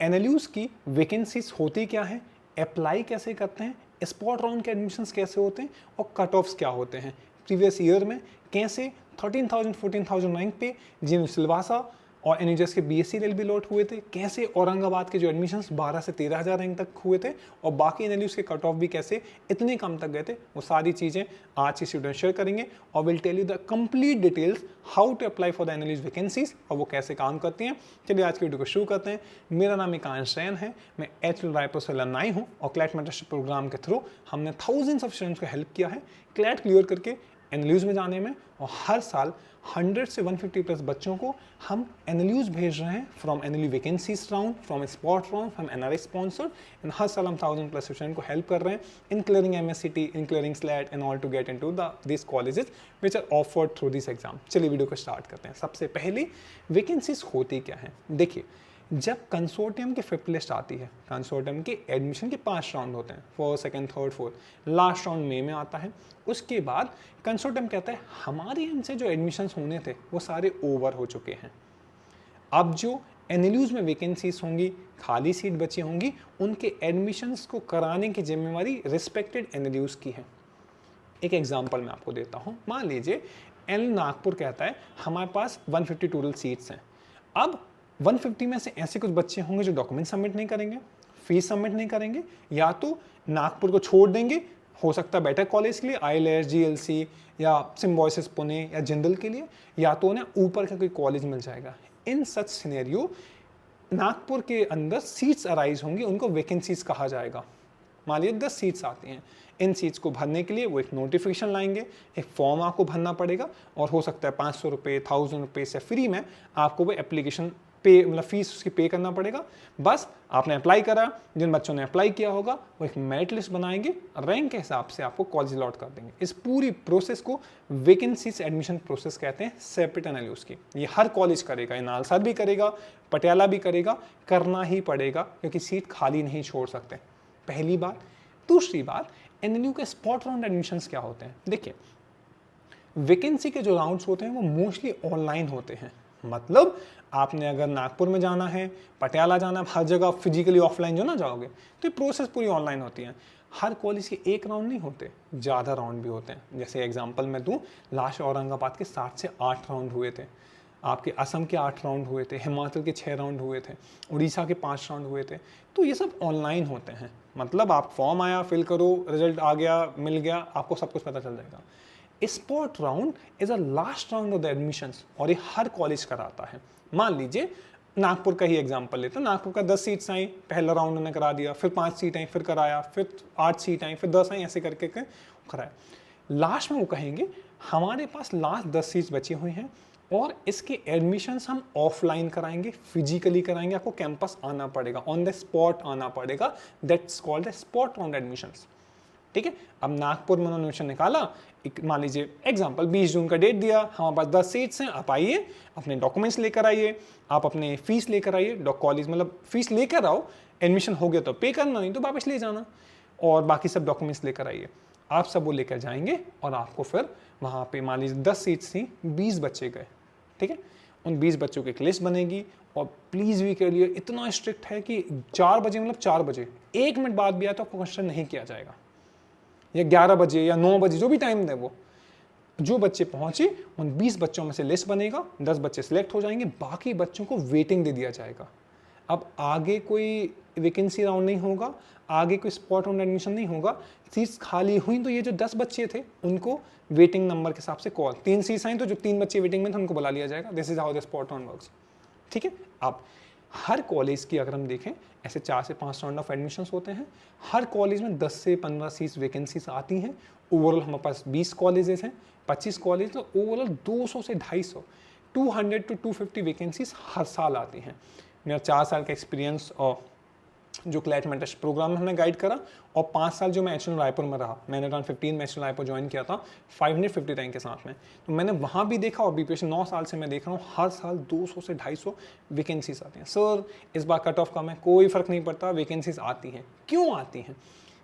NLUs की vacancies होती क्या है, अप्लाई कैसे करते हैं, स्पॉट राउंड के एडमिशन्स कैसे होते हैं और कट ऑफ्स क्या होते हैं, प्रीवियस ईयर में कैसे 13,000 14,000 रैंक पे जिन सिलवासा और एनएचएस के बीएससी रेल भी लॉट हुए थे, कैसे औरंगाबाद के जो एडमिशन्स 12 से 13,000 रैंक तक हुए थे और बाकी एनएलयूज के कट ऑफ भी कैसे इतने कम तक गए थे, वो सारी चीज़ें आज की स्टूडेंट शेयर करेंगे और will tell you the complete details how to apply for the NLUs vacancies और वो कैसे काम करती हैं। चलिए आज की वीडियो को शुरू करते हैं। मेरा नाम एकांश जैन है, मैं एचएल रायपुर से अलमनाई हूँ और क्लैट मेंटरशिप प्रोग्राम के थ्रू हमने थाउजेंड्स ऑफ स्टूडेंट्स को हेल्प किया है क्लैट क्लियर करके एनएलयूज में जाने में, और हर साल 100 से 150 प्लस बच्चों को हम एनएलयूज भेज रहे हैं from NLU vacancies round, from spot round, from NRI sponsored, and हर साल हम 1000 प्लस स्टूडेंट को हेल्प कर रहे हैं in clearing MSCT, in clearing SLAT and all to get into this colleges which are offered through this exam. चलिए video को start करते हैं। सबसे पहले वैकेंसीज होती क्या है, देखिए जब कंसोर्टियम की फिफ्थ लिस्ट आती है, कंसोर्टियम के एडमिशन के 5 राउंड होते हैं, first second third fourth, last round मई में आता है। उसके बाद कंसोर्टियम कहता है हमारे यहाँ से जो एडमिशन्स होने थे वो सारे ओवर हो चुके हैं, अब जो एनएलयूज में वैकेंसीज होंगी, खाली सीट बची होंगी, उनके एडमिशन्स को कराने की जिम्मेवारी रिस्पेक्टेड एनएलयूज की है। एक एग्जाम्पल मैं आपको देता हूँ। मान लीजिए एल नागपुर कहता है हमारे पास 150 टोटल सीट्स हैं, अब 150 में से ऐसे कुछ बच्चे होंगे जो डॉक्यूमेंट सबमिट नहीं करेंगे, फीस सबमिट नहीं करेंगे, या तो नागपुर को छोड़ देंगे, हो सकता है बेटर कॉलेज के लिए आईएलएस, जीएलसी या सिम्बोसिस पुणे या जिंदल के लिए, या तो उन्हें ऊपर का कोई कॉलेज मिल जाएगा। इन सच सिनेरियो नागपुर के अंदर सीट्स अराइज होंगी, उनको वैकेंसीज कहा जाएगा। मान लीजिए 10 सीट्स आती हैं, इन सीट्स को भरने के लिए वो एक नोटिफिकेशन लाएंगे, एक फॉर्म आपको भरना पड़ेगा और हो सकता है 500 रुपये, 1000 रुपये से फ्री में आपको वो एप्लीकेशन पे, मतलब फीस उसकी पे करना पड़ेगा। बस आपने अप्लाई करा, जिन बच्चों ने अप्लाई किया होगा वो एक मेरिट लिस्ट बनाएंगे, रैंक के हिसाब से आपको कॉलेज अलॉट कर देंगे। इस पूरी प्रोसेस को वैकेंसीज एडमिशन प्रोसेस कहते हैं, सेपरेट एनएलयूज की। ये हर कॉलेज करेगा, नालसाद भी करेगा, पटियाला भी करेगा, करना ही पड़ेगा क्योंकि सीट खाली नहीं छोड़ सकते, पहली बात। दूसरी बात, एनएलयू के स्पॉट राउंड एडमिशन्स क्या होते हैं। देखिए वैकेंसी के जो राउंड्स होते हैं वो मोस्टली ऑनलाइन होते हैं, मतलब आपने अगर नागपुर में जाना है, पटियाला जाना है, हर जगह फिजिकली ऑफलाइन जो ना जाओगे, तो ये प्रोसेस पूरी ऑनलाइन होती है। हर कॉलेज के एक राउंड नहीं होते, ज़्यादा राउंड भी होते हैं। जैसे एग्जांपल मैं दूं, लास्ट औरंगाबाद के 7 से 8 राउंड हुए थे, आपके असम के 8 राउंड हुए थे, हिमाचल के 6 राउंड हुए थे, उड़ीसा के 5 राउंड हुए थे। तो ये सब ऑनलाइन होते हैं, मतलब आप फॉर्म आया, फिल करो, रिजल्ट आ गया, मिल गया, आपको सब कुछ पता चल जाएगा। Spot round is a last round of the admissions और ये हर कॉलेज कराता है। मान लीजिए नागपुर का ही एग्जांपल लेते हैं, नागपुर का 10 सीट्स आई, पहला राउंड उन्होंने करा दिया, फिर 5 सीट आई, फिर कराया, फिर 8 सीट आई, फिर 10 आई, ऐसे करके कराया। लास्ट में वो कहेंगे हमारे पास लास्ट 10 सीट्स बची हुई हैं और इसके एडमिशन्स हम ऑफलाइन कराएंगे, फिजिकली कराएंगे, आपको कैंपस आना पड़ेगा, ऑन द स्पॉट आना पड़ेगा, that's called the spot round admissions. ठीक है, अब नागपुर में उन्होंने एडमिशन निकाला, मान लीजिए एग्जांपल 20 जून का डेट दिया, हमारे पास 10 सीट्स हैं, आप आइए, अपने डॉक्यूमेंट्स लेकर आइए, आप अपने फीस लेकर आइए, कॉलेज मतलब फीस लेकर आओ, एडमिशन हो गया तो पे करना, नहीं तो वापस ले जाना, और बाकी सब डॉक्यूमेंट्स लेकर आइए। आप सब वो लेकर जाएंगे और आपको फिर वहाँ पे मान लीजिए 10 सीट्स थी, 20 बच्चे गए, ठीक है, उन 20 बच्चों की एक लिस्ट बनेगी और प्लीज़ भी के लिए इतना स्ट्रिक्ट है कि 4 बजे, मतलब 4 बजे 1 मिनट बाद भी आया तो आपको कंसिडर नहीं किया जाएगा, या 11 बजे या 9 बजे जो भी टाइम दे, वो जो बच्चे पहुंचे उन 20 बच्चों में से लिस्ट बनेगा, 10 बच्चे सिलेक्ट हो जाएंगे, बाकी बच्चों को वेटिंग दे दिया जाएगा। अब आगे कोई वैकेंसी राउंड नहीं होगा, आगे कोई स्पॉट राउंड एडमिशन नहीं होगा, सीट्स खाली हुई तो ये जो 10 बच्चे थे उनको वेटिंग नंबर के हिसाब से कॉल, 3 सीट्स आई तो जो 3 बच्चे वेटिंग में थे उनको बुला लिया जाएगा। This is how the spot round works. ठीक है, अब हर कॉलेज की अगर हम देखें ऐसे 4 से 5 राउंड ऑफ एडमिशन्स होते हैं, हर कॉलेज में 10 से 15 सीट्स वैकेंसीज आती हैं। ओवरऑल हमारे पास 20 कॉलेजेस हैं, 25 कॉलेज, तो ओवरऑल 200 से 250, 200 to 250 वैकेंसीज हर साल आती हैं। मेरा 4 साल का एक्सपीरियंस और जो क्लैट मेंटरशिप प्रोग्राम में हमने गाइड करा, और 5 साल जो मैं एचएल रायपुर में रहा, मैंने अराउंड 15 में एचएल रायपुर ज्वाइन किया था 550 रैंक के साथ में, तो मैंने वहाँ भी देखा, और बीपीएससी 9 साल से मैं देख रहा हूँ हर साल 200 से 250 वैकेंसीज आती हैं। सर इस बार कट ऑफ कम है, कोई फ़र्क नहीं पड़ता, वैकेंसीज आती हैं। क्यों आती हैं,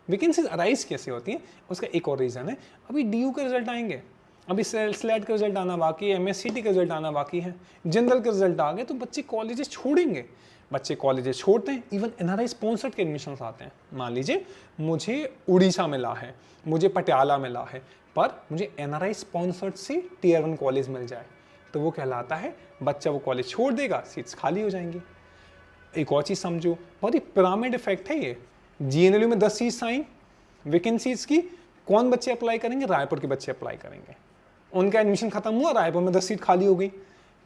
वैकेंसीज अराइज कैसे होती हैं, उसका एक और रीज़न है, अभी डीयू के रिजल्ट आएंगे, अभी स्लैट का रिजल्ट आना बाकी है, एमएससीटी का रिजल्ट आना बाकी है, जनरल के रिजल्ट आ गए तो बच्चे कॉलेजेस छोड़ेंगे। बच्चे कॉलेजेस छोड़ते हैं, इवन एनआरआई स्पॉन्सर्ड के एडमिशन आते हैं। मान लीजिए मुझे उड़ीसा मिला है, मुझे पटियाला मिला है, पर मुझे एनआरआई स्पॉन्सर्ड से टियर 1 कॉलेज मिल जाए तो वो कहलाता है बच्चा वो कॉलेज छोड़ देगा, सीट्स खाली हो जाएंगी। एक और चीज़ समझो, बहुत ही पिरामिड इफेक्ट है ये। जीएनएलयू में 10 सीट्स आई वैकेंसीज की, कौन बच्चे अप्लाई करेंगे? रायपुर के बच्चे अप्लाई करेंगे। उनका एडमिशन खत्म हुआ, रायपुर में 10 सीट खाली हो गई,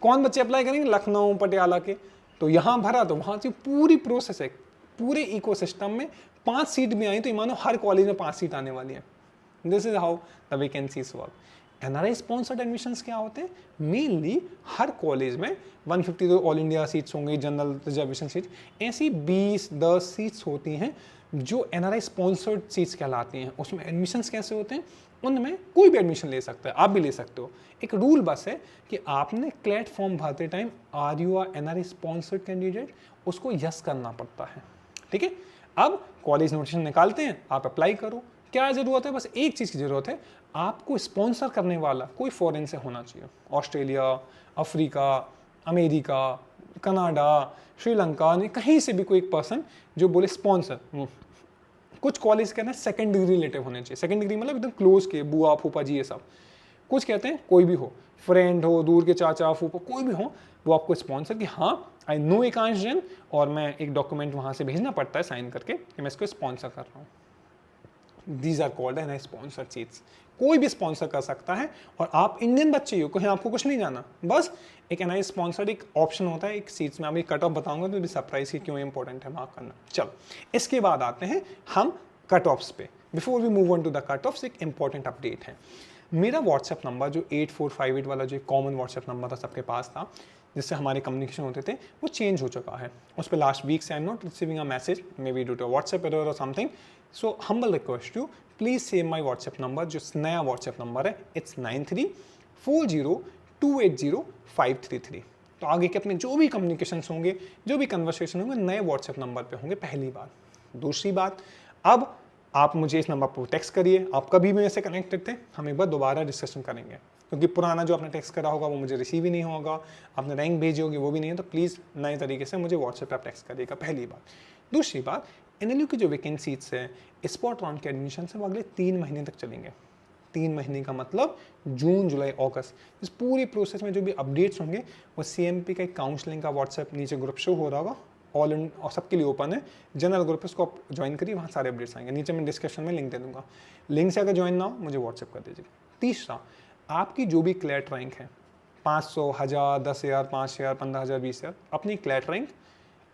कौन बच्चे अप्लाई करेंगे? लखनऊ पटियाला के। तो यहाँ भरा तो वहाँ से पूरी प्रोसेस है, पूरे इकोसिस्टम में 5 सीट भी आई तो मानो हर कॉलेज में 5 सीट आने वाली है। This is how the vacancies work. NRI sponsored admissions क्या होते हैं? मेनली हर कॉलेज में 150 तो ऑल इंडिया सीट्स होंगी, जनरल रिजर्वेशन सीट, ऐसी 20-10 सीट्स होती हैं जो एनआरआई स्पॉन्सर्ड सीट्स कहलाती हैं। उसमें एडमिशंस कैसे होते हैं? उनमें कोई भी एडमिशन ले सकता है, आप भी ले सकते हो। एक रूल बस है कि आपने क्लैट फॉर्म भरते time are you are NRI sponsored candidate, उसको यस करना पड़ता है। ठीक है, अब कॉलेज नोटिफिकेशन निकालते हैं, आप अप्लाई करो। क्या जरूरत है? बस एक चीज़ की जरूरत है, आपको स्पॉन्सर करने वाला कोई फॉरेन से होना चाहिए। Australia, Africa, America, Canada, Sri Lanka ने कहीं से भी कोई एक पर्सन जो बोले स्पॉन्सर। कुछ कॉलेज कहते हैं सेकंड डिग्री रिलेटिव होने चाहिए। सेकंड डिग्री मतलब एकदम क्लोज के, बुआ फूफा जी ये सब। कुछ कहते हैं कोई भी हो, फ्रेंड हो, दूर के चाचा फूफा, कोई भी हो, वो आपको स्पॉन्सर कि हाँ आई नो एकांश जैन, और मैं एक डॉक्यूमेंट वहाँ से भेजना पड़ता है साइन करके कि मैं इसको स्पॉन्सर कर रहा हूँ। These are called NRI sponsored seats. कोई भी स्पॉन्सर कर सकता है, और आप इंडियन बच्चे हो, कहीं आपको कुछ नहीं जाना, बस एक एनआरआई स्पॉन्सर्ड एक ऑप्शन होता है एक सीट्स में। अभी कट ऑफ बताऊंगा तो भी सरप्राइज की क्यों इंपॉर्टेंट है मार्क करना। चलो इसके बाद आते हैं हम कट ऑफ्स पे। Before we move on to the cut offs, एक इंपॉर्टेंट अपडेट है। मेरा व्हाट्सएप नंबर जो 8458 वाला जो कॉमन व्हाट्सएप नंबर था सबके पास था, जिससे हमारे कम्युनिकेशन होते थे, वो चेंज हो चुका है। उस पर लास्ट वीक से I am not receiving a message, may be due to WhatsApp error और something. So humble request you, please save my WhatsApp number. जो नया व्हाट्सएप नंबर है, इट्स 9340280533। तो आगे के अपने जो भी कम्युनिकेशन होंगे, जो भी कन्वर्सेशन होंगे, नए व्हाट्सएप नंबर पे होंगे, पहली बात। दूसरी बात, अब आप मुझे इस नंबर पर टेक्स्ट करिए। आप कभी भी मेरे से कनेक्टेड थे, हम एक बार दोबारा डिस्कशन करेंगे, क्योंकि पुराना जो आपने टेक्स्ट करा होगा वो मुझे रिसीव ही नहीं होगा, आपने रैंक भेजी होगी वो भी नहीं है। तो प्लीज़ नए तरीके से मुझे व्हाट्सएप पर आप टेक्स्ट करिएगा, पहली बात। दूसरी बात, एनएलयू की जो वैकेंसीज है, स्पॉट राउंड के एडमिशन है, वो अगले 3 महीने तक चलेंगे। 3 महीने का मतलब जून, जुलाई, अगस्त। इस पूरी प्रोसेस में जो भी अपडेट्स होंगे वो सीएमपी का एक काउंसलिंग का व्हाट्सएप नीचे ग्रुप शो हो रहा होगा, ऑल इन और सबके लिए ओपन है, जनरल ग्रुप है, उसको आप ज्वाइन करिए, वहाँ सारे अपडेट्स आएंगे। नीचे मैं डिस्क्रिप्शन में लिंक दे दूंगा, लिंक से अगर ज्वाइन ना हो मुझे व्हाट्सएप कर दीजिए। तीसरा, आपकी जो भी क्लैट रैंक है, 500, 1000, 10,000, 5,000, 15,000, 20,000, अपनी क्लैट रैंक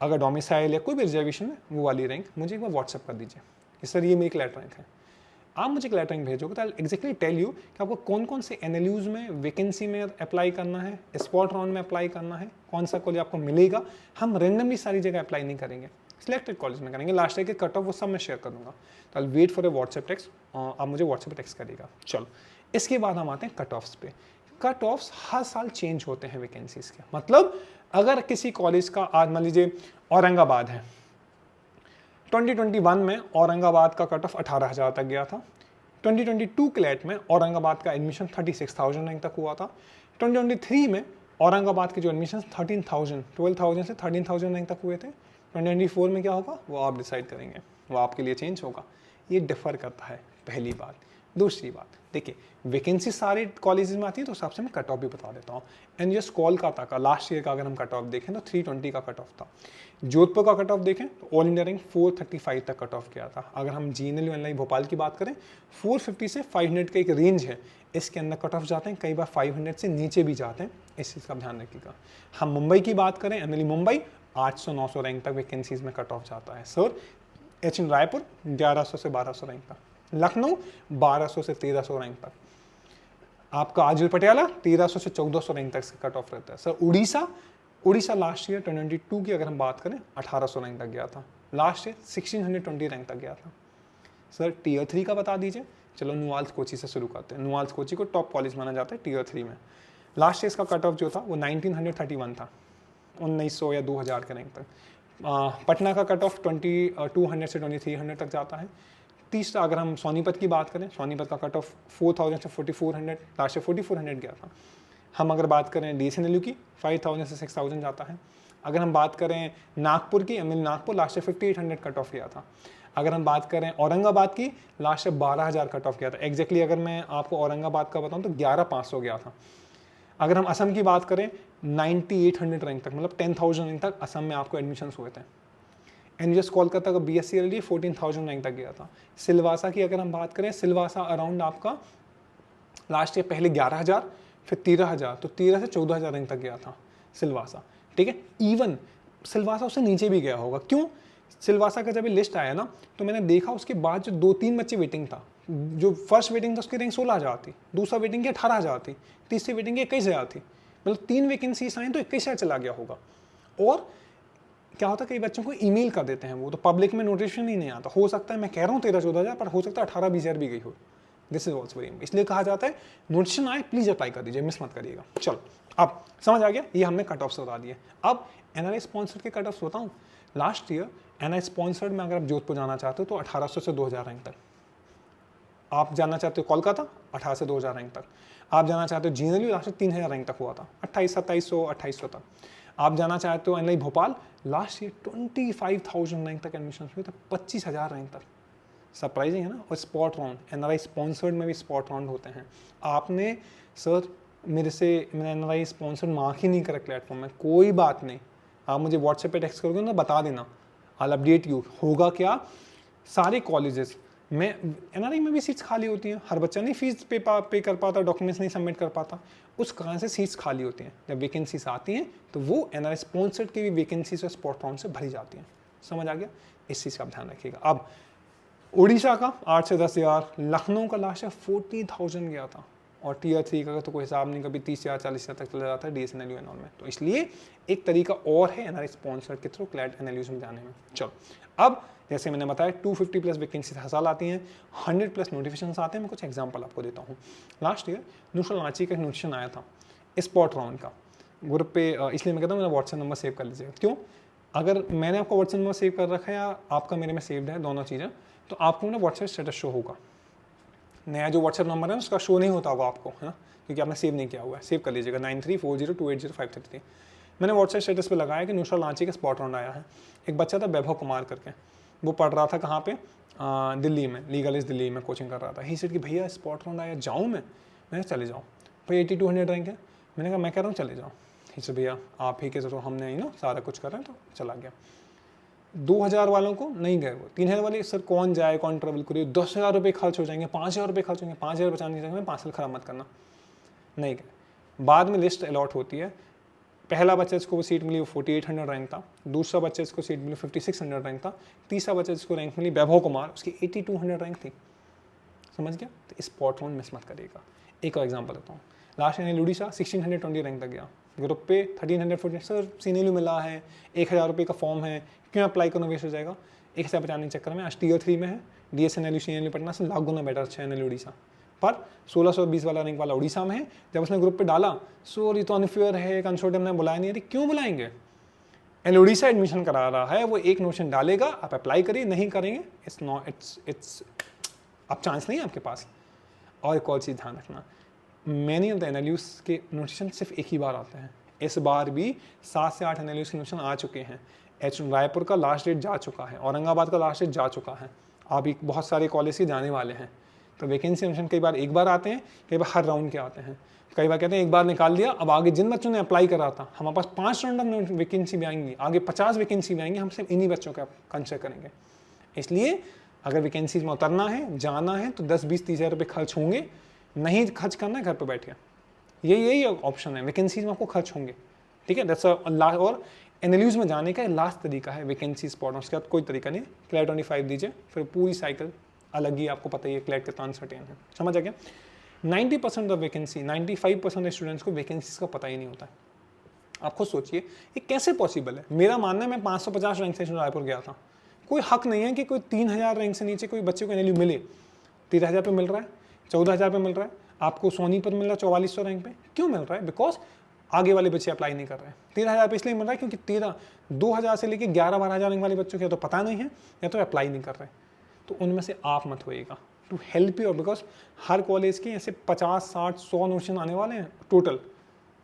अगर डोमिसाइल या कोई भी रिजर्वेशन है वो वाली रैंक मुझे एक बार व्हाट्सएप कर दीजिए कि सर ये मेरी क्लैट रैंक है। आप मुझे क्लैट रैंक भेजोगे तो एग्जैक्टली टेल यू कि आपको कौन कौन से एनएलयूज में वैकेंसी में अप्लाई करना है, स्पॉट राउंड में अप्लाई करना है, कौन सा कॉलेज आपको मिलेगा। हम रेंडमली सारी जगह अप्लाई नहीं करेंगे, सिलेक्टेड कॉलेज में करेंगे। लास्ट ईयर के कट ऑफ वो सब मैं शेयर कर दूंगा। तो I wait for a WhatsApp text, आप मुझे व्हाट्सएप टेक्स्ट करिएगा। चलो इसके बाद हम आते हैं कट ऑफ्स पे। कट ऑफ्स हर साल चेंज होते हैं वैकेंसीज के। मतलब अगर किसी कॉलेज का आज मान लीजिए औरंगाबाद है, 2021 में औरंगाबाद का कट ऑफ 18,000 तक गया था। 2022 क्लैट में औरंगाबाद का एडमिशन 36,000 रैंक तक हुआ था। 2023 में औरंगाबाद के जो एडमिशन 12,000 से 13,000 रैंक तक हुए थे। 2024 में क्या होगा वो आप डिसाइड करेंगे, वो आपके लिए चेंज होगा। ये डिफर करता है, पहली बात। दूसरी बात, देखिए वैकेंसी सारे कॉलेजेस में आती है तो उस हिसाब से मैं कट ऑफ भी बता देता हूँ। एनजीएस कोलकाता का लास्ट ईयर का अगर हम कट ऑफ देखें तो 320 का कट ऑफ था। जोधपुर का कट ऑफ देखें तो ऑल इंडिया रैंक 435 तक कट ऑफ किया था। अगर हम जीएनएलयू एनआई भोपाल की बात करें, 450 से 500 का एक रेंज है, इसके अंदर कट ऑफ जाते हैं, कई बार 500 से नीचे भी जाते हैं, इस चीज़ का ध्यान रखिएगा। हम मुंबई की बात करें, एनएलयू मुंबई 800-900 रैंक तक वैकेंसीज में कट ऑफ जाता है। सर एचएन रायपुर 1100 से 1200 रैंक तक, लखनऊ 1200 से 1300 रैंक तक, आपका आजिल पटियाला 1300 से 1400 रैंक तक कट ऑफ रहता है। सर उड़ीसा लास्ट ईयर 2022 की अगर हम बात करें 1800 रैंक तक गया था। लास्ट ईयर 1620 रैंक तक गया था। सर टीयर 3 का बता दीजिए। चलो नुआल्स कोची से शुरू करते हैं। नुआल्स कोची को टॉप कॉलेज माना जाता है टीयर 3 में। लास्ट ईयर का कट ऑफ जो था वो 1931 था, 1900 या 2000 के रैंक तक। पटना का कट ऑफ 2200 से 2300 तक जाता है। तीसरा अगर हम सोनीपत की बात करें, सोनीपत का कट ऑफ 4000 से 4400, लास्ट ईयर 4400 गया था। हम अगर बात करें डीएसएनएलयू की 5000 से 6000 जाता है। अगर हम बात करें नागपुर की, ML Nagpur last year 5800 cut off किया था। अगर हम बात करें औरंगाबाद की, लास्ट ईयर 12000 कट ऑफ किया था। एग्जैक्टली अगर मैं आपको औरंगाबाद का बताऊं तो 11500 गया था। अगर हम असम की बात करें 9800 रैंक तक, मतलब 10,000 रैंक तक असम में आपको एडमिशन हुए थे। एनजीएस कोलकाता का BSc एलडी 14,000 रैंक तक गया था। सिलवासा की अगर हम बात करें, सिलवासा अराउंड आपका लास्ट ईयर पहले 11,000 फिर 13,000, तो 13 से 14,000 रैंक तक गया था सिलवासा। ठीक है, इवन सिलवासा उससे नीचे भी गया होगा। क्यों? सिलवासा का जब लिस्ट आया ना, तो मैंने देखा उसके बाद जो 2-3 बच्चे वेटिंग था, जो फर्स्ट वेटिंग था उसकी रैंक 16,000 थी, दूसरा वेटिंग की 18,000 थी, तीसरी वेटिंग की 21,000 थी। मतलब 3 वैकेंसीज आई तो 21,000 चला गया होगा। और क्या होता है, कई बच्चों को ईमेल कर देते हैं वो, तो पब्लिक में नोटिफिकेशन ही नहीं आता। हो सकता है, मैं कह रहा हूँ 13-14,000, पर हो सकता है 18-20,000 भी गई हो। दिस इज ऑल्सो वेरी, इसलिए कहा जाता है नोटिफिकेशन आए प्लीज अप्लाई कर दीजिए, मिस मत करिएगा। चलो, अब समझ आ गया, ये हमने कट ऑफ बता दिए। अब एनआरआई स्पॉन्सर्ड के कट ऑफ बताऊँ। लास्ट ईयर एनआई स्पॉन्सर्ड में अगर आप जोधपुर जाना चाहते हो तो 1800 से 2000 रैंक तक। आप जाना चाहते हो कोलकाता, 18 से 2000 रैंक तक। आप जाना चाहते हो जीएनएलयू, लास्ट 3000 रैंक तक हुआ था, 2800-2700 तक। आप जाना चाहते हो NI Bhopal, last year 25,000 rank तक एडमिशन हुए थे, 25,000 रैंक तक। सरप्राइजिंग है ना। और स्पॉट राउंड, एनआरआई स्पॉन्सर्ड में भी स्पॉट राउंड होते हैं। आपने सर मैंने एनआरआई स्पॉन्सर्ड मार्क ही नहीं करा प्लेटफॉर्म में, कोई बात नहीं, आप मुझे व्हाट्सएप पे टेक्स्ट करोगे ना, बता देना, आई अपडेट यू। होगा क्या, सारे कॉलेजेस में एनआरआई में भी सीट्स खाली होती हैं। हर बच्चा नहीं फीस पे कर पाता, डॉक्यूमेंट्स नहीं सबमिट कर पाता, उस कारण से सीट्स खाली होती हैं। जब वैकेंसीज आती हैं तो वो एनआरआई स्पॉन्सर्ड की भी वैकेंसीज और स्पॉट राउंड से भरी जाती हैं। समझ आ गया, इस चीज़ का ध्यान रखिएगा। अब उड़ीसा का 8 से 10,000, लखनऊ का लास्ट ईयर 40,000 गया था, और टीयर 3 का तो कोई हिसाब नहीं, कभी 30,000 40,000 तक चला जाता है DSNLU एनऑल में। तो इसलिए एक तरीका और है एनआरआई स्पॉन्सर के थ्रू क्लैट एनालिसिस में जाने में। चलो, अब जैसे मैंने बताया 250 प्लस वैकेंसी हर साल आती हैं, 100 प्लस नोटिफिकेशन आते हैं। मैं कुछ एग्जाम्पल आपको देता हूँ। लास्ट ईयर न्यूट्रल रांची का एक नोटिफिकेशन आया था स्पॉट राउंड का ग्रुप पे, इसलिए मैं कहता हूँ मेरा व्हाट्सएप नंबर सेव कर लीजिएगा। क्यों? अगर मैंने आपका व्हाट्सएप नंबर सेव कर रखा है या आपका मेरे में सेव्ड है, दोनों चीज़ें, तो आपको ना व्हाट्सएप स्टेटस शो होगा। नया जो व्हाट्सएप नंबर है उसका शो नहीं होता होगा आपको, है ना, क्योंकि आपने सेव नहीं किया हुआ है। सेव कर लीजिएगा 9340280533। मैंने व्हाट्सएप स्टेटस पे लगाया कि न्यूट्रल रांची का स्पॉट राउंड आया है। एक बच्चा था वैभव कुमार करके, वो पढ़ रहा था कहाँ पे, दिल्ली में, लीगल इस दिल्ली में कोचिंग कर रहा था। ही सेड कि भैया स्पॉट राउंड आया, जाऊँ मैंने चले जाओ भाई, 8200 रैंक है। मैंने कहा मैं कह रहा हूँ चले जाओ। ही सेड भैया आप ही के जरूर, हमने सारा कुछ कर रहे हैं, तो चला गया। 2,000 वालों को नहीं गए वो, 3,000 वाले सर कौन जाए, कौन ट्रेवल करे, 10,000 रुपये खर्च हो जाएंगे, 5,000 रुपये खर्च होंगे, 5,000 बचाने की जगह में 5 साल खराब मत करना, नहीं गए। बाद में लिस्ट अलॉट होती है। पहला बच्चा जिसको वो सीट मिली वो 4,800 रैंक था, दूसरा बच्चा जिसको सीट मिली 5,600 रैंक था, तीसरा बच्चा जिसको रैंक मिली वैभव कुमार, उसकी 8,200 रैंक थी। समझ गया? तो स्पॉट राउंड मिस मत करिएगा। एक और एग्जाम्पल देता हूँ। लास्ट ईयर उड़ीसा 1,620 रैंक तक गया, ग्रुप पे 1,340। सर सीनेलू मिला है, 1,000 रुपये का फॉर्म है, क्यों अप्लाई करना, वेस्ट हो जाएगा। 1,000 बचाने के चक्कर में आज टीयर 3 में है। DSNLU CNLU पटना से लाख गुना बेटर है एनएल उड़ीसा, पर 1,620 वाला रैंक वाला उड़ीसा में है। जब उसने ग्रुप पे डाला, सो ये तो अनफेयर है, कंसोर्टियम ने बुलाया नहीं। अरे क्यों बुलाएंगे, एनएल उड़ीसा एडमिशन करा रहा है, वो एक नोटिफिकेशन डालेगा, आप अप्लाई करिए, नहीं करेंगे इट्स अब चांस नहीं है आपके पास। और एक और चीज़ ध्यान रखना, मैनी ऑफ द एनएलयूज के नोटिफिकेशन सिर्फ एक ही बार आते हैं। इस बार भी 7 से 8 एनएलयूज के नोटिफिकेशन आ चुके हैं। रायपुर का लास्ट डेट जा चुका है, औरंगाबाद का लास्ट डेट जा चुका है, अभी बहुत सारे कॉलेज के जाने वाले हैं। तो वैकेंसी नोटिफिकेशन कई बार एक बार आते हैं, कई बार हर राउंड के आते हैं। कई बार कहते हैं एक बार निकाल दिया, अब आगे जिन बच्चों ने अप्लाई करा था, हमारे पास 5 राउंड ऑफ वैकेंसी भी आएंगी, आगे 50 वैकेंसी भी आएंगी, हम सिर्फ इन्हीं बच्चों का कंसिडर करेंगे। इसलिए अगर वैकेंसीज में उतरना है, जाना है, तो 10-20-30 हज़ार रुपये खर्च होंगे। नहीं खर्च करना है, घर पर बैठ के, यही ऑप्शन है। वैकेंसीज में आपको खर्च होंगे, ठीक है। दैट्स लास्ट, और एनएलयूज में जाने का लास्ट तरीका है वैकेंसी स्पॉट, उसके बाद कोई तरीका नहीं। क्लैट 25 दीजिए, फिर पूरी साइकिल अलग ही, आपको पता ही है क्लैट कितना अनसर्टेन है। समझ आ गया? 90% ऑफ वैकेंसी, 95% स्टूडेंट्स को वैकेंसीज का पता ही नहीं होता है। आप खुद सोचिए ये कैसे पॉसिबल है। मेरा मानना है, मैं 550 रैंक से रायपुर गया था, कोई हक नहीं है कि कोई 3,000 रैंक से नीचे कोई बच्चे को एनएलयू मिले। 13,000 पे मिल रहा है, 14,000 पे मिल रहा है, आपको सोनीपत मिल रहा है 4400 रैंक पे। क्यों मिल रहा है? बिकॉज आगे वाले बच्चे अप्लाई नहीं कर रहे हैं। 13,000 पे इसलिए मिल रहा है क्योंकि 2,000 से लेकर 11-12,000 रैंक वाले बच्चों को या तो पता नहीं है या तो अप्लाई नहीं कर रहे। तो उनमें से आप मत होइएगा, टू हेल्प यू, बिकॉज हर कॉलेज के ऐसे 50, 60, 100 नोटिफिकेशन आने वाले हैं टोटल।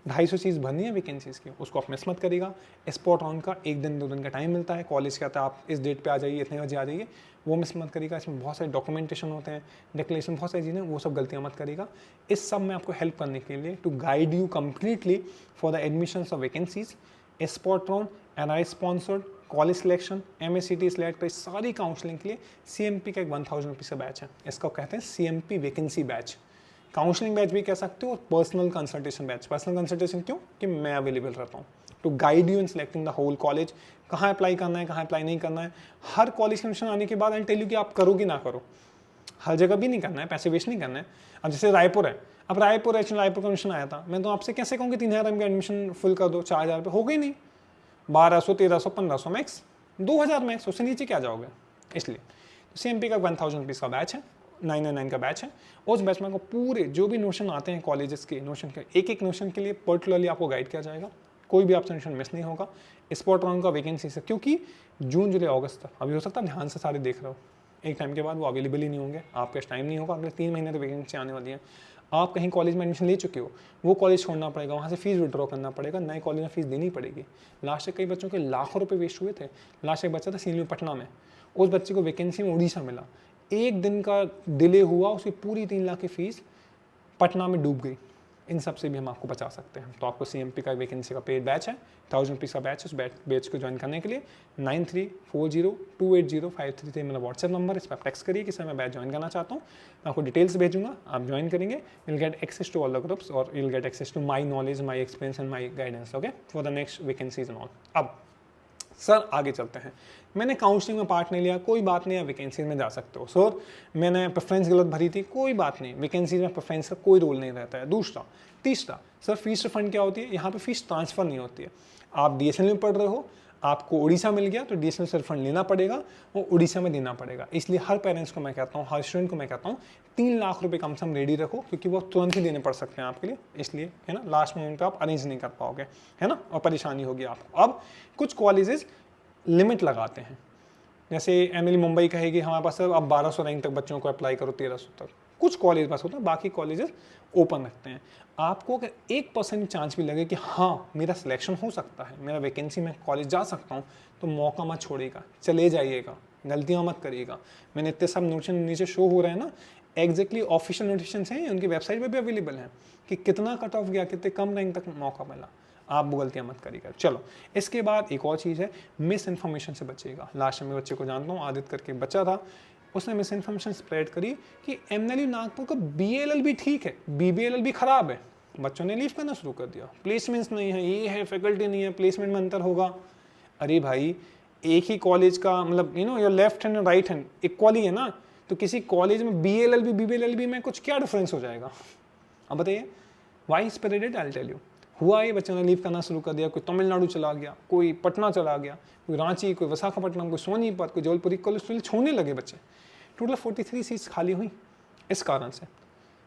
250 चीज़ भरनी है वैकेंसीज़ की, उसको आप मिस मत करिएगा। स्पॉट राउंड का 1 दिन 2 दिन का टाइम मिलता है, कॉलेज कहता है आप इस डेट पे आ जाइए, इतने बजे आ जाइए, वो मिस मत करिएगा। इसमें बहुत सारे डॉक्यूमेंटेशन होते हैं, डिक्लेरेशन, बहुत सारी चीज़ें, वो सब गलतियाँ मत करिएगा। इस सब में आपको हेल्प करने के लिए, to guide you completely for the admission of vacancies, spot round, NRI sponsored, college selection, MACT select, इस सारी काउंसलिंग के लिए CMP का एक 1000 रुपीज़ का बैच है, इसको कहते हैं CMP vacancy batch. Counselling batch भी कह सकते हो और personal consultation batch. Personal consultation क्यों? कि मैं अवेलेबल रहता हूँ to guide you in selecting the whole college, कहाँ अप्लाई करना है, कहाँ अप्लाई नहीं करना है। हर कॉलेज के एडमिशन आने के बाद आई टेल यू कि आप करो कि ना करो, हर जगह भी नहीं करना है, पैसे वेस्ट नहीं करना है। अब जैसे रायपुर है, अब रायपुर का एडमिशन आया था, मैं तो आपसे कैसे कहूँ कि 3000 का एडमिशन फुल कर दो, 4000 पे हो गई नहीं, 1200, 1300, 1500 मैक्स, 2000 मैक्स, उससे नीचे क्या जाओगे। इसलिए CMP का 1000 रुपीज़ का बैच है, 999 का बैच है। उस बैच में आपको पूरे जो भी नोशन आते हैं कॉलेजेस के नोशन के, एक एक नोशन के लिए पर्टिकुलरली आपको गाइड किया जाएगा, कोई भी आपसे नोशन मिस नहीं होगा। स्पॉट राउंड का वैकेंसी से, क्योंकि जून जुलाई अगस्त तक, अभी हो सकता है ध्यान से सारे देख रहे हो, एक टाइम के बाद वो अवेलेबल ही नहीं होंगे, आपके पास टाइम नहीं होगा, अगले 3 महीने तो वैकेंसी आने वाली है। आप कहीं कॉलेज में एडमिशन ले चुके हो, वो कॉलेज छोड़ना पड़ेगा, वहाँ से फीस विड्रॉ करना पड़ेगा, नए कॉलेज में फीस देनी पड़ेगी। लास्ट कई बच्चों के लाखों रुपए वेस्ट हुए थे। लास्ट एक बच्चा था सीनियर पटना में, उस बच्चे को वैकेंसी में उड़ीसा मिला, एक दिन का डिले हुआ, उसकी पूरी 3 लाख की फीस पटना में डूब गई। इन सब से भी हम आपको बचा सकते हैं। तो आपको CMP का वैकेंसी का पेड बैच है, 1000 रुपीज़ का बैच है। उस बैच को ज्वाइन करने के लिए 9340280533 मेरा व्हाट्सएप नंबर, इस पर आप टेक्स्ट करिए कि सर मैं बैच ज्वाइन करना चाहता हूँ, मैं आपको डिटेल्स भेजूंगा, आप ज्वाइन करेंगे, you will get access to all the groups और you will get access to my knowledge, my experience and my guidance, okay, for the next vacancies and all. अब सर आगे चलते हैं, मैंने काउंसलिंग में पार्ट नहीं लिया, कोई बात नहीं, आप वैकेंसीज में जा सकते हो। सर मैंने प्रेफरेंस गलत भरी थी, कोई बात नहीं, वैकेंसीज में प्रेफरेंस का कोई रोल नहीं रहता है। दूसरा, तीसरा, सर फीस रिफंड क्या होती है? यहाँ पे फीस ट्रांसफर नहीं होती है। आप DSL में पढ़ रहे हो, आपको उड़ीसा मिल गया तो DSL से रिफंड लेना पड़ेगा और उड़ीसा में देना पड़ेगा। इसलिए हर पेरेंट्स को मैं कहता हूँ, हर स्टूडेंट को मैं कहता हूँ 3 लाख रुपए कम से कम रेडी रखो, क्योंकि वो तुरंत ही देने पड़ सकते हैं आपके लिए, इसलिए है ना, लास्ट मोमेंट पे आप अरेंज नहीं कर पाओगे, है ना, और परेशानी होगी आपको। अब कुछ कॉलेजेस लिमिट लगाते हैं, जैसे MLE मुंबई कहेगी हमारे पास अब 1200 रैंक तक बच्चों को अप्लाई करो, 1300 तक, कुछ कॉलेज पास होता है, बाकी कॉलेजेस ओपन रखते हैं। आपको अगर 1% चांस भी लगे कि हाँ मेरा सिलेक्शन हो सकता है, मेरा वैकेंसी में कॉलेज जा सकता हूँ, तो मौका मत छोड़िएगा, चले जाइएगा, गलतियाँ मत करिएगा। मैंने इतने सब नोटिफिकेशन नीचे शो हो रहे हैं ना, एग्जैक्टली ऑफिशियल नोटिफिकेशन हैं, उनकी वेबसाइट पर भी अवेलेबल हैं कि कितना कट ऑफ गया, कितने कम रैंक तक मौका मिला। आप वो गलतियाँ मत करिएगा। चलो, इसके बाद एक और चीज़ है, मिस इन्फॉर्मेशन से बचिएगा। लास्ट में बच्चे को जानता हूँ, आदित्य करके बच्चा था, उसने मिस इन्फॉर्मेशन स्प्रेड करी कि MLU नागपुर का BLL भी ठीक है, BBLL भी खराब है। बच्चों ने लीव करना शुरू कर दिया, प्लेसमेंट्स नहीं है, ये है, फैकल्टी नहीं है, प्लेसमेंट में अंतर होगा। अरे भाई, एक ही कॉलेज का मतलब योर लेफ्ट हैंड और राइट हैंड इक्वली है ना, तो किसी कॉलेज में BLL भी BBLL भी में कुछ क्या डिफरेंस हो जाएगा? अब बताइए, why spread it, I will tell you. हुआ ये, बच्चों ने लीव करना शुरू कर दिया, कोई तमिलनाडु चला गया, कोई पटना चला गया, कोई रांची, कोई विशाखापट्टनम, कोई सोनीपत, कोई जबलपुरी, कॉलेज छोड़ने लगे बच्चे। टोटल 43 सीट्स खाली हुई इस कारण से।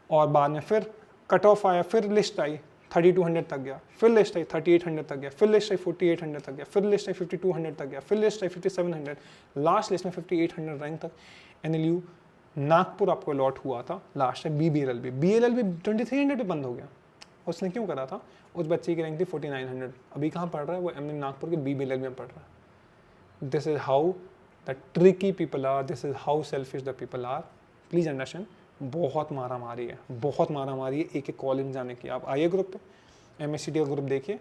और बाद में फिर कट ऑफ आया, फिर लिस्ट आई 3200 तक गया, फिर लिस्ट आई 3800 तक गया, फिर लिस्ट आई 4800 तक गया, फिर लिस्ट आई 5200 तक गया, फिर लिस्ट आई 5700, लास्ट लिस्ट में 5800 रैंक तक NLU नागपुर आपको अलॉट हुआ था। लास्ट है BBLL भी 2300 पे बंद हो गया। उसने क्यों करा था? उस बच्चे की रैंक थी 4900, अभी कहाँ पढ़ रहा है वो? MLU नागपुर के BBLL में पढ़ रहा है। This is how the tricky people are, this is how selfish the people are, please understand. बहुत मारा मारी है, बहुत मारा मारी है एक एक कॉलेज में जाने की। आप आइए ग्रुप पे, MSCT का ग्रुप देखिए,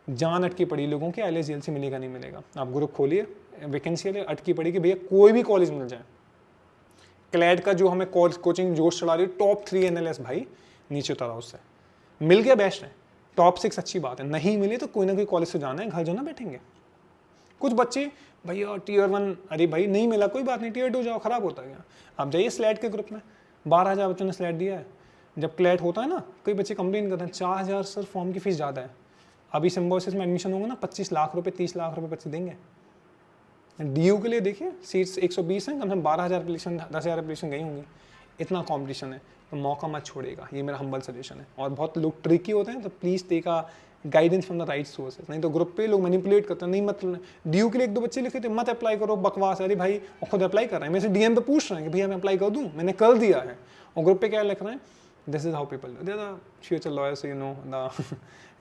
जान अटकी पड़ी लोगों की, IELTS JLC मिलेगा नहीं मिलेगा। आप ग्रुप खोलिए, वैकेंसी वाले अटकी पड़ी कि भैया कोई भी कॉलेज मिल जाए। क्लैड का जो हमें कोचिंग जोश चला रही है, टॉप 3 NLS भाई, नीचे उतरा उससे, मिल गया बेस्ट है, टॉप 6 अच्छी बात है, नहीं मिले तो कोई ना कोई कॉलेज से जाना है, घर जो ना बैठेंगे। कुछ बच्चे भैया Tier 1, अरे भाई नहीं मिला कोई बात नहीं, Tier 2 जाओ, खराब होता गया। आप जाइए स्लैट के ग्रुप में, 12000 बच्चों ने स्लैट दिया है। जब क्लैट होता है ना, कई बच्चे कंप्लेन करते हैं 4000 सर फॉर्म की फीस ज़्यादा है। अभी सिम्बोसिस में एडमिशन होगा ना, 25 लाख रुपये 30 लाख रुपये बच्चे देंगे। DU के लिए देखिए, सीट्स 120 हैं, कम से कम 12000 एप्लीकेशन, 10,000 एप्लीकेशन गई होंगी, इतना कॉम्पिटिशन है, तो मौका मत छोड़ेगा, ये मेरा हम्बल सजेशन है। और बहुत लोग ट्रिकी होते हैं, तो please take a guidance from the right sources, नहीं तो ग्रुप पे लोग मैनिपुलेट करते हैं, नहीं मत। DU के लिए 1-2 बच्चे लिखे थे मत अप्लाई करो, बकवास। अरे भाई, वो खुद अप्लाई कर रहे हैं, मेरे से DM पे पूछ रहे हैं कि भैया मैं अप्लाई कर दूँ, मैंने कर दिया है, और ग्रुप पे क्या लिख रहे हैं, this is how people, they are the future lawyers, you know the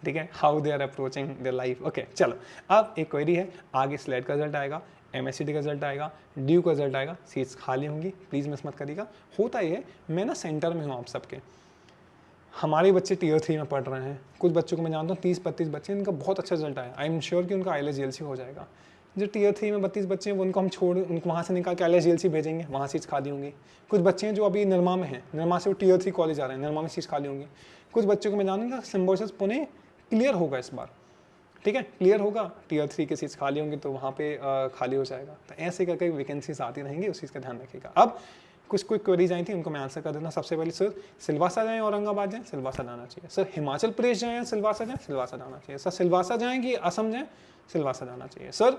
ठीक है, how they are approaching their life. Okay चलो, अब एक क्वेरी है, आगे स्लेट का रिजल्ट आएगा, MSCD का रिजल्ट आएगा, ड्यू का रिजल्ट आएगा, सीट्स खाली होंगी, प्लीज़ मिस मत करिएगा। होता ये है, मैं ना सेंटर में हूँ आप सबके, हमारे बच्चे टियर 3 में पढ़ रहे हैं, कुछ बच्चों को मैं जानता हूँ 30-32 बच्चे, इनका बहुत अच्छा रिजल्ट आया, आई एम श्योर कि उनका IELTS GLC हो जाएगा। जो टियर 3 में 32 बच्चे हैं उनको हम उनको वहाँ से निकाल के IELTS GLC भेजेंगे, वहाँ सीट्स खाली होंगी। कुछ बच्चे हैं जो अभी निर्मा में हैं, निर्मा से वो टियर 3 कॉलेज आ रहे हैं, निर्मा में सीट्स खाली होंगी। कुछ बच्चों को मैं जानूँगा सिम्बोसिस पुणे क्लियर होगा इस बार, ठीक है, क्लियर होगा, टियर 3 की सीट्स खाली होंगी तो वहाँ पे खाली हो जाएगा। तो ऐसे करके वैकेंसीज आती रहेंगी, उस चीज़ का ध्यान रखिएगा। अब कुछ क्विक क्वेरीज आई थी, उनको मैं आंसर कर देता हूँ। सबसे पहले सर सिलवासा जाएँ औरंगाबाद जाएँ, सिलवासा जाना चाहिए। सर हिमाचल प्रदेश जाएँ सिलवासा जाएँ, सिलवासा जाना चाहिए। सर सिलवासा जाएँ कि असम जाएँ, सिलवासा जाना चाहिए। सर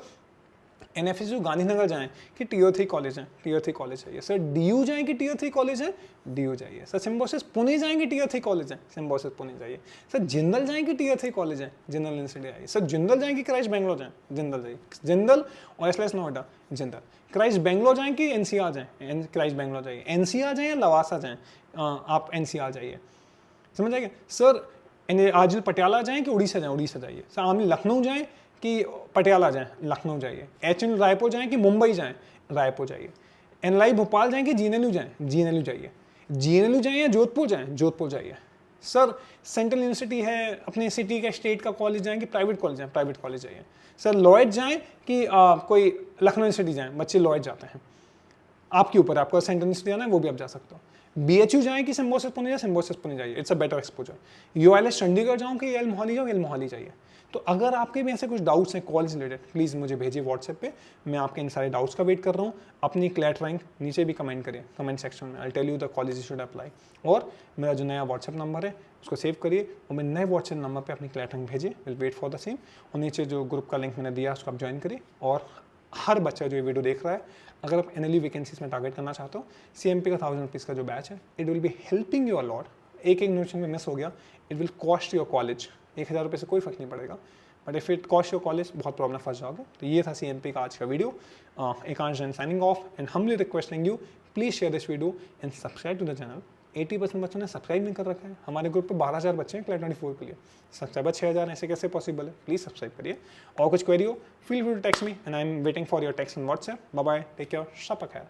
NFSU गांधीनगर जाएँ कि टियर 3 कॉलेज है, टियर 3 कॉलेज चाहिए। सर DU जाएँ कि टियर 3 कॉलेज है, DU जाइए। सर सिम्बोसिस पुणे जाएँ कि टियर 3 कॉलेज है, सिम्बोसिस पुणे जाइए। सर जिंदल जाएँ कि टियर 3 कॉलेज है, जिंदल यूनिवर्सिटी आइए। सर जिंदल जाएँ कि क्राइस्ट बेंगलोर जाएँ, जिंदल जाइए। जिंदल और SLS नोएडा, जिंदल। क्राइस्ट बेंगलोर जाएँ कि NCR जाएँ, क्राइस्ट बेंगलोर जाइए। NCR जाएँ या लवासा जाएँ, आप NCR जाइए, समझ आएगा। सर आजिल पटियाला जाएँ कि उड़ीसा जाएँ, उड़ीसा जाइए। सर आमिर लखनऊ जाएँ कि पटियाला जाएँ, लखनऊ जाइए। HN रायपुर जाएँ कि मुंबई जाएँ, रायपुर जाइए। NLI भोपाल जाएँ कि GNLU जाएँ, GNLU जाइए। GNLU जाएँ या जोधपुर जाएँ, जोधपुर जाइए। सर सेंट्रल यूनिवर्सिटी है, अपने सिटी का स्टेट का कॉलेज जाएँ कि प्राइवेट कॉलेज जाएँ, प्राइवेट कॉलेज जाइए। सर लॉयड जाएँ कि कोई लखनऊ यूनिवर्सिटी जाएँ, बच्चे लॉयड जाते हैं, आपके ऊपर, आपको सेंट्रल यूनिवर्सिटी जाना है वो भी आप जा सकते हो। BHU जाएँ कि सिम्बोसिस पुणे जाए, सिम्बोसिस पुणे जाइए, it's a better exposure. UILS Chandigarh जाऊँ कि YL मोहाली जाऊँ, YL मोहाली जाइए। तो अगर आपके भी ऐसे कुछ डाउट्स हैं कॉलेज रिलेटेड, प्लीज़ मुझे भेजिए व्हाट्सएप पे, मैं आपके इन सारे डाउट्स का वेट कर रहा हूँ। अपनी क्लैट रैंक नीचे भी कमेंट करिए, कमेंट सेक्शन में, I tell you the college you should apply. और मेरा जो नया व्हाट्सएप नंबर है उसको सेव करिए और मेरे नए व्हाट्सएप नंबर पे अपनी क्लैट रैंक भेजिए, will wait for the same. और नीचे जो ग्रुप का लिंक मैंने दिया उसको आप ज्वाइन करिए। और हर बच्चा जो ये वीडियो देख रहा है, अगर आप NLU वैकेंसीज में टारगेट करना चाहते हो, CMP का 1000 रुपीज़ का जो बैच है, it will be helping you a lot. एक नोटिफिकेशन में मिस हो गया, it will cost your college 1000 रुपये से कोई फर्क नहीं पड़ेगा, but if it cost your college बहुत प्रॉब्लम फंस जाओगे। तो ये था CMP का आज का video. Ekansh Jain signing off and humbly requesting you please share this video and subscribe to the channel. 80% बच्चों ने सब्सक्राइब नहीं कर रखा है। हमारे ग्रुप पे 12,000 बच्चे हैं क्लास 24 के लिए, सब्सक्राइबर 6,000, ऐसे कैसे पॉसिबल है? प्लीज सब्सक्राइब करिए। और कुछ क्वेरी हो feel free to text me and I am waiting for your text in WhatsApp. Bye bye, take care, शप खैर।